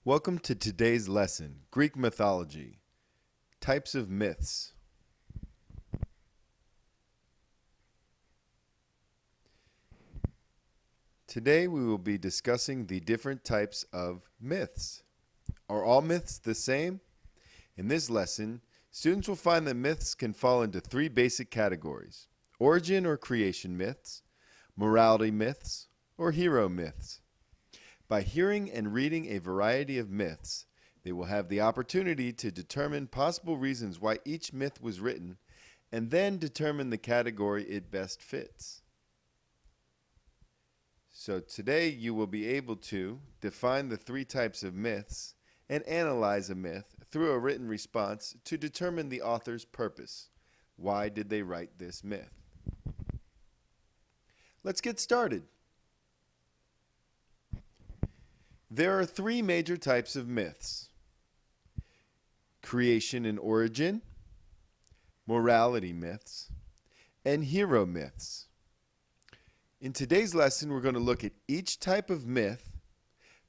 Welcome to today's lesson, Greek mythology, types of myths. Today we will be discussing the different types of myths. Are all myths the same? In this lesson, students will find that myths can fall into three basic categories: origin or creation myths, morality myths, or hero myths. By hearing and reading a variety of myths, they will have the opportunity to determine possible reasons why each myth was written and then determine the category it best fits. So today you will be able to define the three types of myths and analyze a myth through a written response to determine the author's purpose. Why did they write this myth? Let's get started. There are three major types of myths: creation and origin, morality myths, and hero myths. In today's lesson, we're going to look at each type of myth,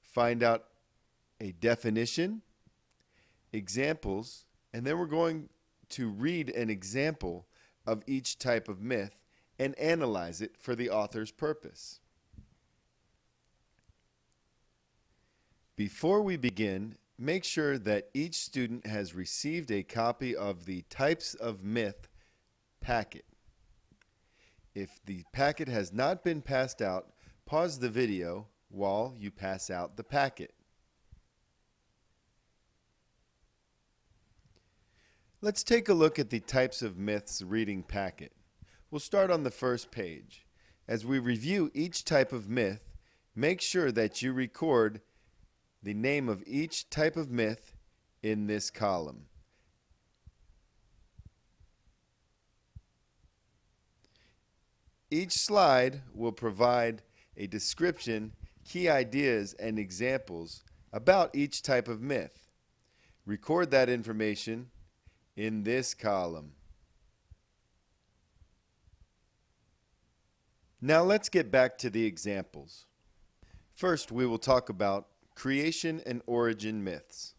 find out a definition, examples, and then we're going to read an example of each type of myth and analyze it for the author's purpose. Before we begin, make sure that each student has received a copy of the Types of Myth packet. If the packet has not been passed out, pause the video while you pass out the packet. Let's take a look at the Types of Myths reading packet. We'll start on the first page. As we review each type of myth, make sure that you record the name of each type of myth in this column. Each slide will provide a description, key ideas, and examples about each type of myth. Record that information in this column. Now let's get back to the examples. First, we will talk about creation and origin myths.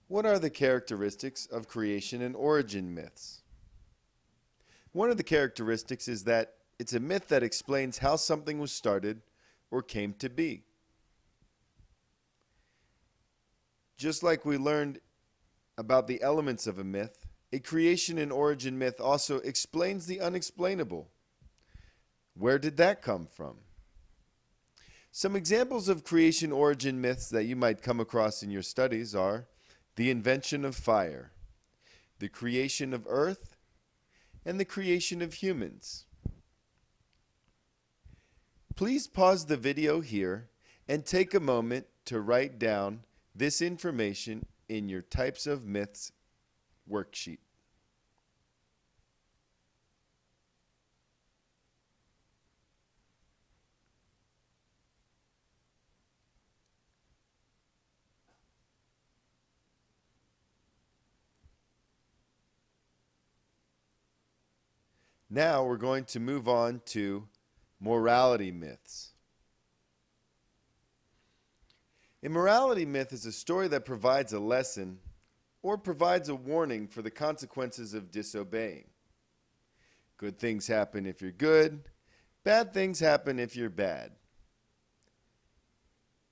What are the characteristics of creation and origin myths? One of the characteristics is that it's a myth that explains how something was started or came to be. Just like we learned about the elements of a myth, a creation and origin myth also explains the unexplainable. Where did that come from? Some examples of creation origin myths that you might come across in your studies are the invention of fire, the creation of earth, and the creation of humans. Please pause the video here and take a moment to write down this information in your Types of Myths worksheet. Now we're going to move on to morality myths. A morality myth is a story that provides a lesson or provides a warning for the consequences of disobeying. Good things happen if you're good, bad things happen if you're bad.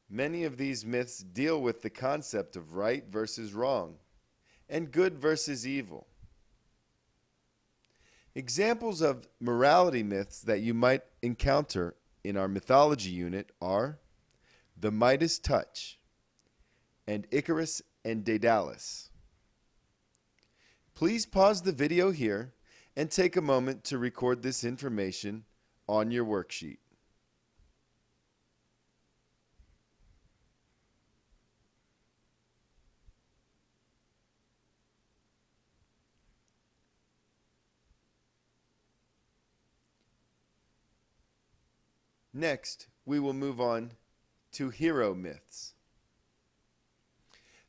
Many of these myths deal with the concept of right versus wrong and good versus evil. Examples of morality myths that you might encounter in our mythology unit are the Midas touch and Icarus and Daedalus. Please pause the video here and take a moment to record this information on your worksheet. Next, we will move on to hero myths.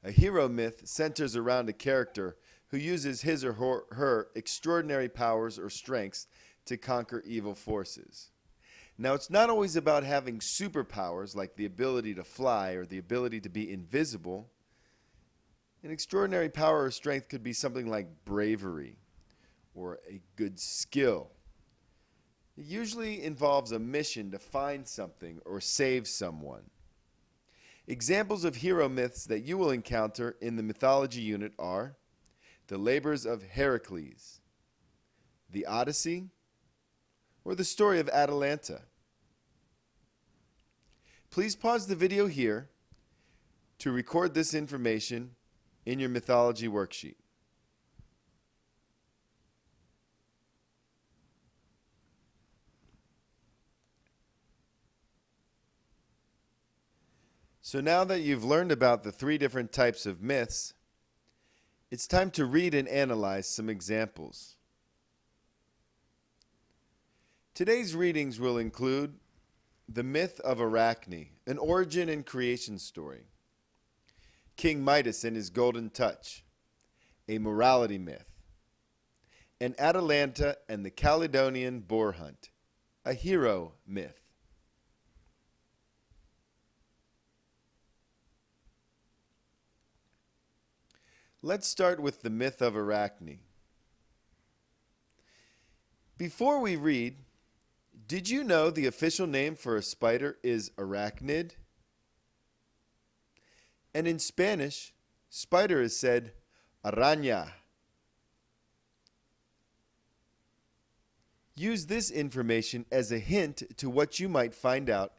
A hero myth centers around a character who uses his or her extraordinary powers or strengths to conquer evil forces. Now, it's not always about having superpowers like the ability to fly or the ability to be invisible. An extraordinary power or strength could be something like bravery or a good skill. It usually involves a mission to find something or save someone. Examples of hero myths that you will encounter in the mythology unit are the labors of Heracles, the Odyssey, or the story of Atalanta. Please pause the video here to record this information in your mythology worksheet. So now that you've learned about the three different types of myths, it's time to read and analyze some examples. Today's readings will include the myth of Arachne, an origin and creation story; King Midas and his golden touch, a morality myth; and Atalanta and the Caledonian boar hunt, a hero myth. Let's start with the myth of Arachne. Before we read, did you know the official name for a spider is arachnid? And in Spanish, spider is said araña. Use this information as a hint to what you might find out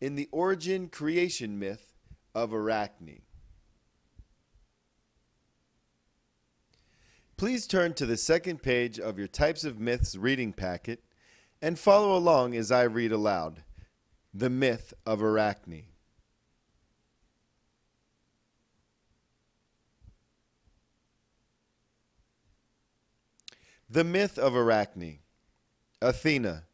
in the origin creation myth of Arachne. Please turn to the second page of your Types of Myths reading packet and follow along as I read aloud the myth of Arachne. The myth of Arachne. Athena,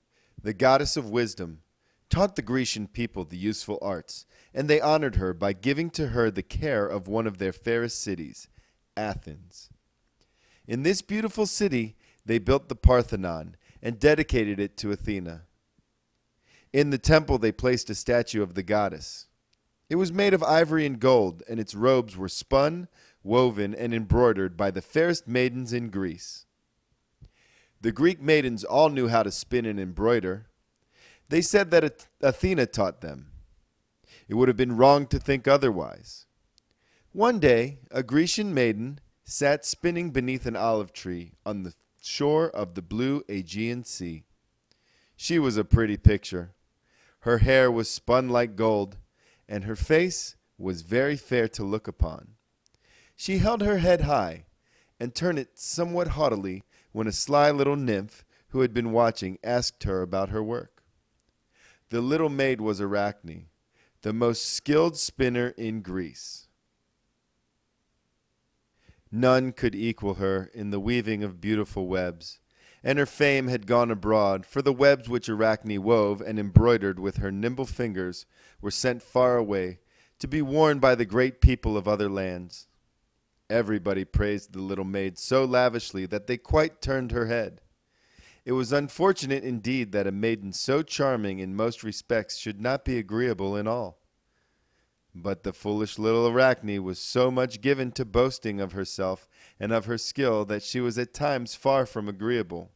the goddess of wisdom, taught the Grecian people the useful arts, and they honored her by giving to her the care of one of their fairest cities, Athens. In this beautiful city, they built the Parthenon and dedicated it to Athena. In the temple, they placed a statue of the goddess. It was made of ivory and gold, and its robes were spun, woven, and embroidered by the fairest maidens in Greece. The Greek maidens all knew how to spin and embroider. They said that Athena taught them. It would have been wrong to think otherwise. One day, a Grecian maiden sat spinning beneath an olive tree on the shore of the blue Aegean Sea. She was a pretty picture. Her hair was spun like gold, and her face was very fair to look upon. She held her head high and turned it somewhat haughtily when a sly little nymph who had been watching asked her about her work. The little maid was Arachne, the most skilled spinner in Greece. None could equal her in the weaving of beautiful webs, and her fame had gone abroad, for the webs which Arachne wove and embroidered with her nimble fingers were sent far away to be worn by the great people of other lands. Everybody praised the little maid so lavishly that they quite turned her head. It was unfortunate indeed that a maiden so charming in most respects should not be agreeable in all. But the foolish little Arachne was so much given to boasting of herself and of her skill that she was at times far from agreeable.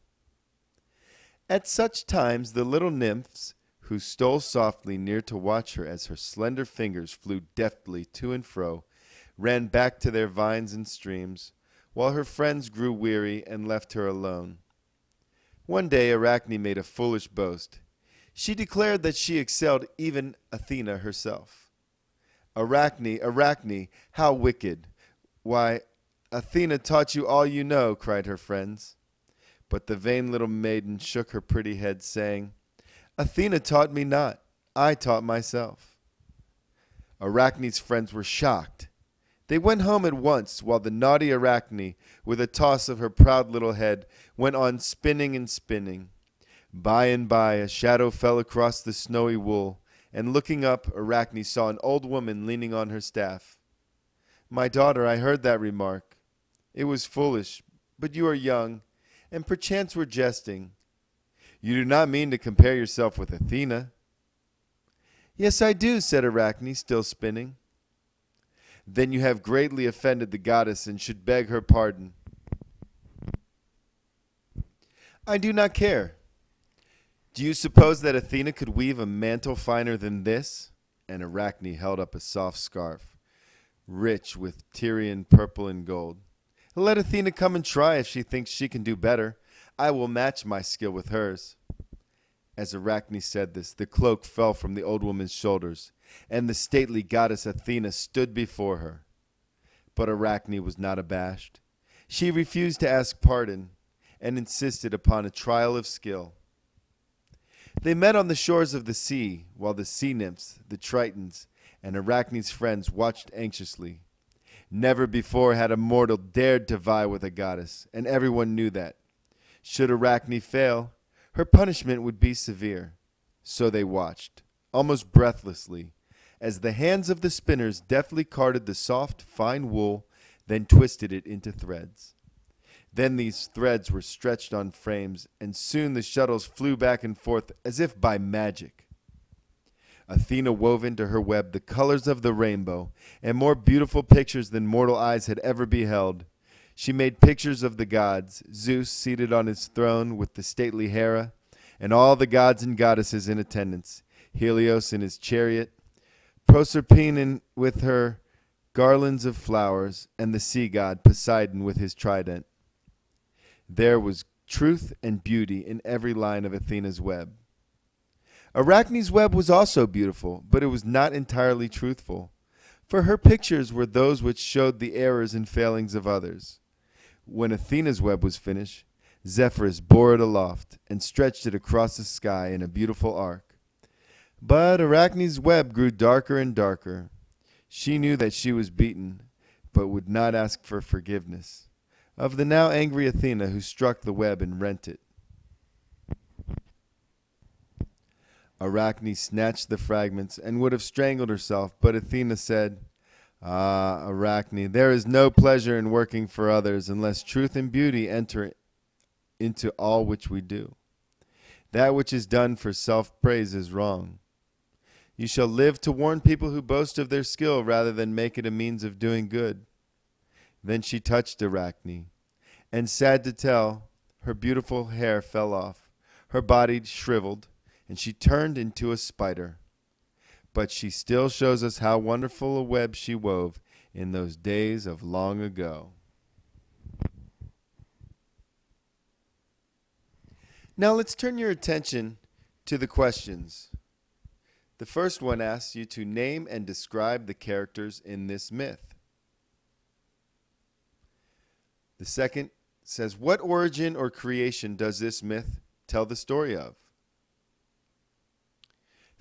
At such times the little nymphs, who stole softly near to watch her as her slender fingers flew deftly to and fro, ran back to their vines and streams, while her friends grew weary and left her alone. One day Arachne made a foolish boast. She declared that she excelled even Athena herself. "Arachne, Arachne, how wicked! Why, Athena taught you all you know," cried her friends. But the vain little maiden shook her pretty head, saying, "Athena taught me not. I taught myself." Arachne's friends were shocked. They went home at once, while the naughty Arachne, with a toss of her proud little head, went on spinning and spinning. By and by a shadow fell across the snowy wool, and looking up, Arachne saw an old woman leaning on her staff. "My daughter, I heard that remark. It was foolish, but you are young, and perchance were jesting. You do not mean to compare yourself with Athena? Yes, I do, said Arachne, still spinning. Then you have greatly offended the goddess and should beg her pardon. I do not care. Do you suppose that Athena could weave a mantle finer than this? And Arachne held up a soft scarf, rich with Tyrian purple and gold. Let Athena come and try if she thinks she can do better. I will match my skill with hers. As Arachne said this, the cloak fell from the old woman's shoulders, and the stately goddess Athena stood before her. But Arachne was not abashed. She refused to ask pardon and insisted upon a trial of skill. They met on the shores of the sea, while the sea nymphs, the Tritons, and Arachne's friends watched anxiously. Never before had a mortal dared to vie with a goddess, and everyone knew that. Should Arachne fail, her punishment would be severe. So they watched, almost breathlessly, as the hands of the spinners deftly carded the soft, fine wool, then twisted it into threads. Then these threads were stretched on frames, and soon the shuttles flew back and forth as if by magic. Athena wove into her web the colors of the rainbow, and more beautiful pictures than mortal eyes had ever beheld. She made pictures of the gods, Zeus seated on his throne with the stately Hera, and all the gods and goddesses in attendance, Helios in his chariot, Proserpine with her garlands of flowers, and the sea god Poseidon with his trident. There was truth and beauty in every line of Athena's web. Arachne's web was also beautiful, but it was not entirely truthful, for her pictures were those which showed the errors and failings of others. When Athena's web was finished, Zephyrus bore it aloft and stretched it across the sky in a beautiful arc. But Arachne's web grew darker and darker. She knew that she was beaten, but would not ask for forgiveness of the now angry Athena, who struck the web and rent it. Arachne snatched the fragments and would have strangled herself, but Athena said, Ah, Arachne, there is no pleasure in working for others unless truth and beauty enter into all which we do. That which is done for self-praise is wrong. You shall live to warn people who boast of their skill rather than make it a means of doing good. Then she touched Arachne, and sad to tell, her beautiful hair fell off, her body shriveled, and she turned into a spider. But she still shows us how wonderful a web she wove in those days of long ago. Now let's turn your attention to the questions. The first one asks you to name and describe the characters in this myth. The second says, what origin or creation does this myth tell the story of?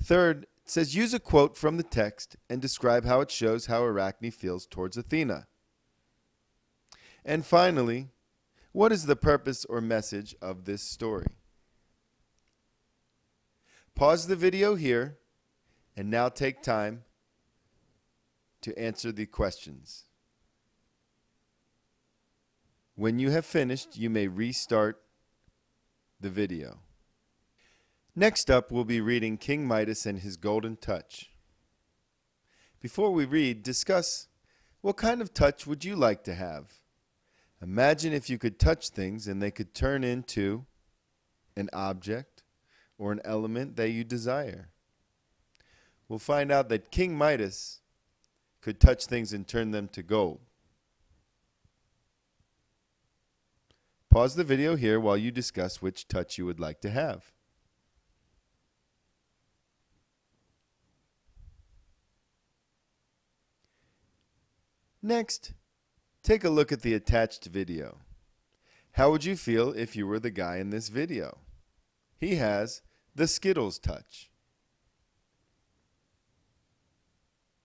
Third, it says, use a quote from the text and describe how it shows how Arachne feels towards Athena. And finally, what is the purpose or message of this story? Pause the video here and now take time to answer the questions. When you have finished, you may restart the video. Next up, we'll be reading King Midas and his golden touch. Before we read, discuss what kind of touch would you like to have? Imagine if you could touch things and they could turn into an object or an element that you desire. We'll find out that King Midas could touch things and turn them to gold. Pause the video here while you discuss which touch you would like to have. Next, take a look at the attached video. How would you feel if you were the guy in this video? He has the Skittles touch.